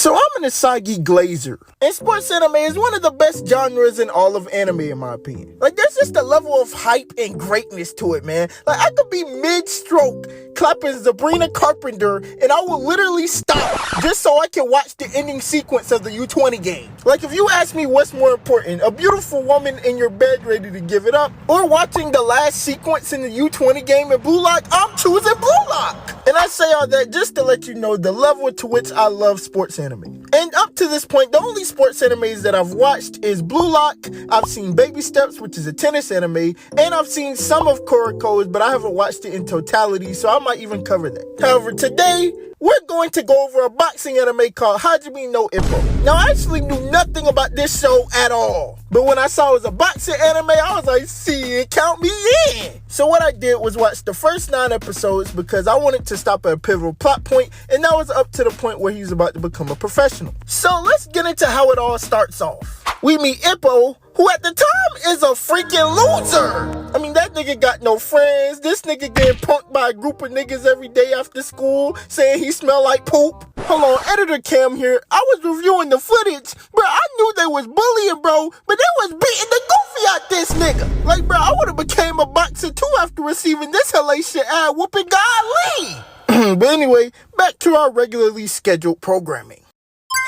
So I'm an Asagi Glazer, and sports anime is one of the best genres in all of anime in my opinion. Like there's just a level of hype and greatness to it, man. Like I could be mid-stroke clapping Sabrina Carpenter and I will literally stop just so I can watch the ending sequence of the U20 game. Like if you ask me what's more important, a beautiful woman in your bed ready to give it up, or watching the last sequence in the U20 game in Blue Lock, I'm choosing Blue Lock. And I say all that just to let you know the level to which I love sports anime. And up to this point, the only sports animes that I've watched is Blue Lock, I've seen Baby Steps, which is a tennis anime, and I've seen some of Kuriko's, but I haven't watched it in totality, so I might even cover that. However, today, we're going to go over a boxing anime called Hajime no Ippo. Now, I actually knew nothing about this show at all. But when I saw it was a boxing anime, I was like, see it, count me in. So what I did was watch the first 9 episodes because I wanted to stop at a pivotal plot point, and that was up to the point where he's about to become a professional. So let's get into how it all starts off. We meet Ippo, who at the time is a freaking loser. I mean, that nigga got no friends. This nigga getting punked by a group of niggas every day after school, saying he smell like poop. Hold on, editor Cam here. I was reviewing the footage, bro. I knew they was bullying, bro, but they was beating the goofy out this nigga. Like, bro, I would have became a boxer too after receiving this hellacious ad whooping. Golly. But anyway, back to our regularly scheduled programming.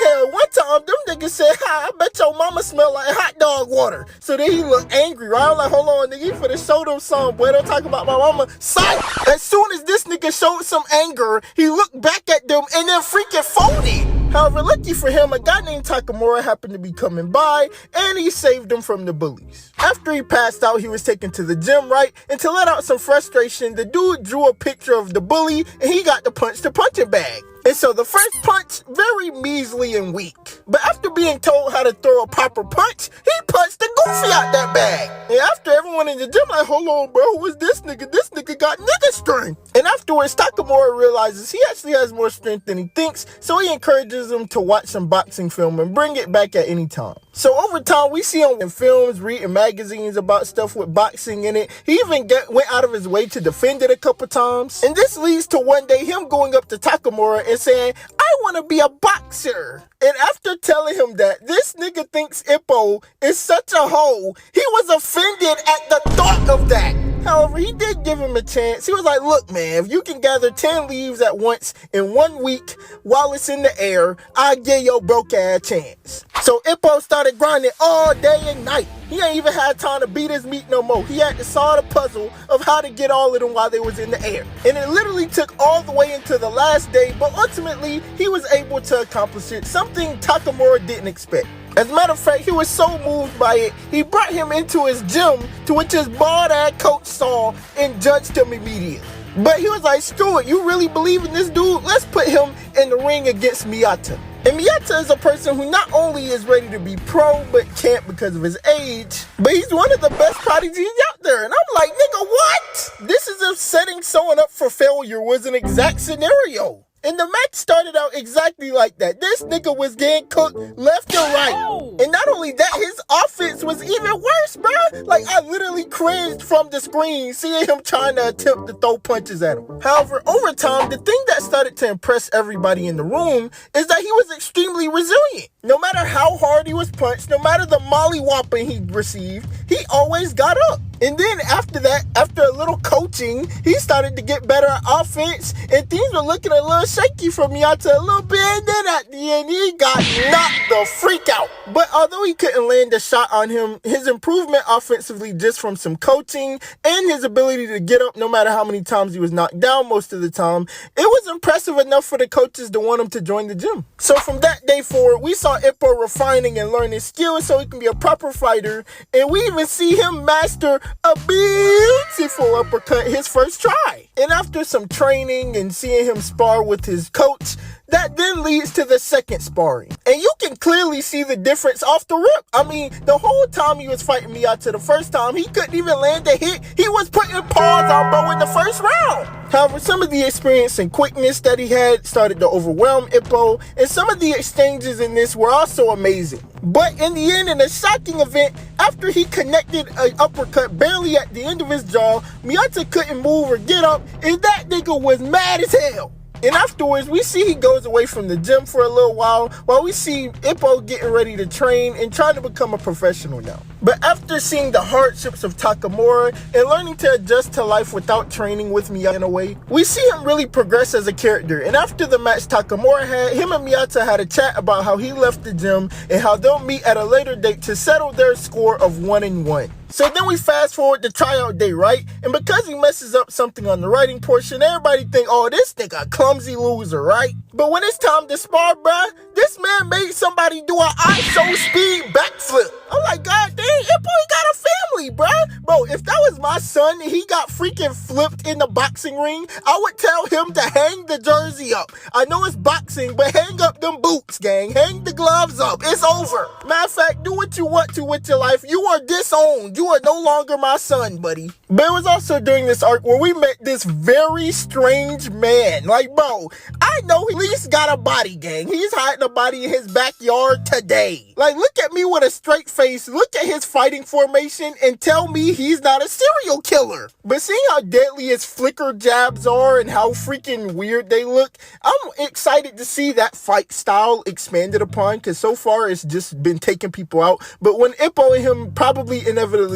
Hell, one time, them niggas said, I bet your mama smell like hot dog water. So then he looked angry, right? I was like, hold on, nigga, you finna show them something, boy. Don't talk about my mama. Psych! As soon as this nigga showed some anger, he looked back at them and then freaking folded. However, lucky for him, a guy named Takamura happened to be coming by, and he saved him from the bullies. After he passed out, he was taken to the gym, right? And to let out some frustration, the dude drew a picture of the bully, and he got to punch the punching bag. And so the first punch, very measly and weak. But after being told how to throw a proper punch, he punched the goofy out that bag. And after everyone in the gym like, hold on, bro, who is this nigga? This nigga got nigga strength. And afterwards, Takamura realizes he actually has more strength than he thinks, so he encourages him to watch some boxing film and bring it back at any time. So over time, we see him in films, reading magazines about stuff with boxing in it. He even went out of his way to defend it a couple times. And this leads to one day him going up to Takamura and saying, I want to be a boxer. And after telling him that, this nigga thinks Ippo is such a hoe, he was offended at the thought of that. However, he did give him a chance. He was like, look, man, if you can gather 10 leaves at once in 1 week while it's in the air, I'll give your broke ass a chance. So Ippo started grinding all day and night. He ain't even had time to beat his meat no more. He had to solve the puzzle of how to get all of them while they was in the air. And it literally took all the way into the last day, but ultimately, he was able to accomplish it, something Takamura didn't expect. As a matter of fact, he was so moved by it, he brought him into his gym, to which his bald-ass coach saw and judged him immediately. But he was like, screw it, you really believe in this dude? Let's put him in the ring against Miyata. And Miyata is a person who not only is ready to be pro, but can't because of his age, but he's one of the best prodigies out there. And I'm like, nigga, what? This is if setting someone up for failure was an exact scenario. And the match started out exactly like that. This nigga was getting cooked left and right. And not only that, his offense was even worse, bro. Like, I literally cringed from the screen seeing him trying to attempt to throw punches at him. However, over time, the thing that started to impress everybody in the room is that he was extremely resilient. No matter how hard he was punched, no matter the mollywhopping he received, he always got up. And then after that, after a little coaching, he started to get better at offense, and things were looking a little shaky for Miyata a little bit, and then at the end, he got knocked the freak out. But although he couldn't land a shot on him, his improvement offensively just from some coaching and his ability to get up no matter how many times he was knocked down most of the time, it was impressive enough for the coaches to want him to join the gym. So from that day forward, we saw Ippo refining and learning skills so he can be a proper fighter, and we even see him master a beautiful uppercut his first try. And after some training and seeing him spar with his coach, that then leads to the second sparring. And you can clearly see the difference off the rip. I mean, the whole time he was fighting Miyata the first time, he couldn't even land a hit. He was putting paws on bro in the first round. However, some of the experience and quickness that he had started to overwhelm Ippo, and some of the exchanges in this were also amazing. But in the end, in a shocking event, after he connected an uppercut barely at the end of his jaw, Miyata couldn't move or get up, and that nigga was mad as hell. And afterwards, we see he goes away from the gym for a little while we see Ippo getting ready to train and trying to become a professional now. But after seeing the hardships of Takamura and learning to adjust to life without training with Miyata in a way, we see him really progress as a character. And after the match Takamura had, him and Miyata had a chat about how he left the gym and how they'll meet at a later date to settle their score of 1-1. So then we fast forward to tryout day, right? And because he messes up something on the writing portion, everybody think, oh, this nigga a clumsy loser, right? But when it's time to spar, bruh, this man made somebody do an ISO speed backflip. I'm like, God dang, Ippo, he got a family, bruh. Bro, if that was my son and he got freaking flipped in the boxing ring, I would tell him to hang the jersey up. I know it's boxing, but hang up them boots, gang. Hang the gloves up. It's over. Matter of fact, do what you want to with your life. You are disowned. You are no longer my son, buddy. But it was also during this arc where we met this very strange man. Like, bro, I know he at least got a body, gang. He's hiding a body in his backyard today. Like, look at me with a straight face, look at his fighting formation, and tell me he's not a serial killer. But seeing how deadly his flicker jabs are and how freaking weird they look, I'm excited to see that fight style expanded upon, because so far it's just been taking people out. But when Ippo and him probably inevitably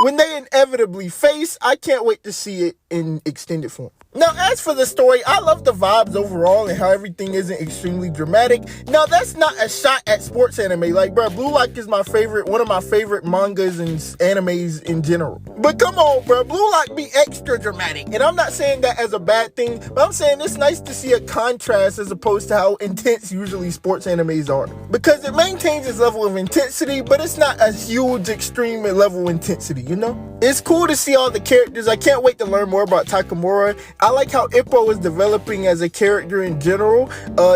when they inevitably face, I can't wait to see it in extended form. Now, as for the story, I love the vibes overall and how everything isn't extremely dramatic. Now, that's not a shot at sports anime. Like, bro, Blue Lock is one of my favorite mangas and animes in general. But come on, bro, Blue Lock be extra dramatic. And I'm not saying that as a bad thing, but I'm saying it's nice to see a contrast as opposed to how intense usually sports animes are. Because it maintains its level of intensity, but it's not a huge extreme level of intensity, you know? It's cool to see all the characters. I can't wait to learn more about Takamura. I like how Ippo is developing as a character in general.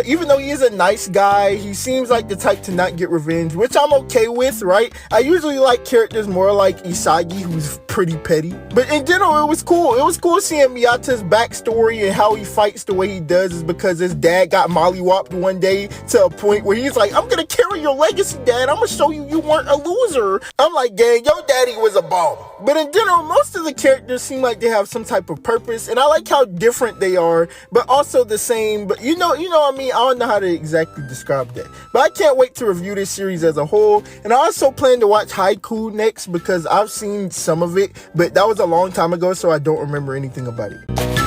Even though he is a nice guy, he seems like the type to not get revenge, which I'm okay with, right? I usually like characters more like Isagi, who's pretty petty. But in general, it was cool. It was cool seeing Miyata's backstory and how he fights the way he does is because his dad got mollywopped one day to a point where he's like, I'm gonna carry your legacy, Dad. I'm gonna show you you weren't a loser. I'm like, gang, your daddy was a bomb. But in general, most of the characters seem like they have some type of purpose, and I like how different they are, but also the same. But you know what I mean? I don't know how to exactly describe that. But I can't wait to review this series as a whole, and I also plan to watch Haiku next because I've seen some of it, but that was a long time ago, so I don't remember anything about it.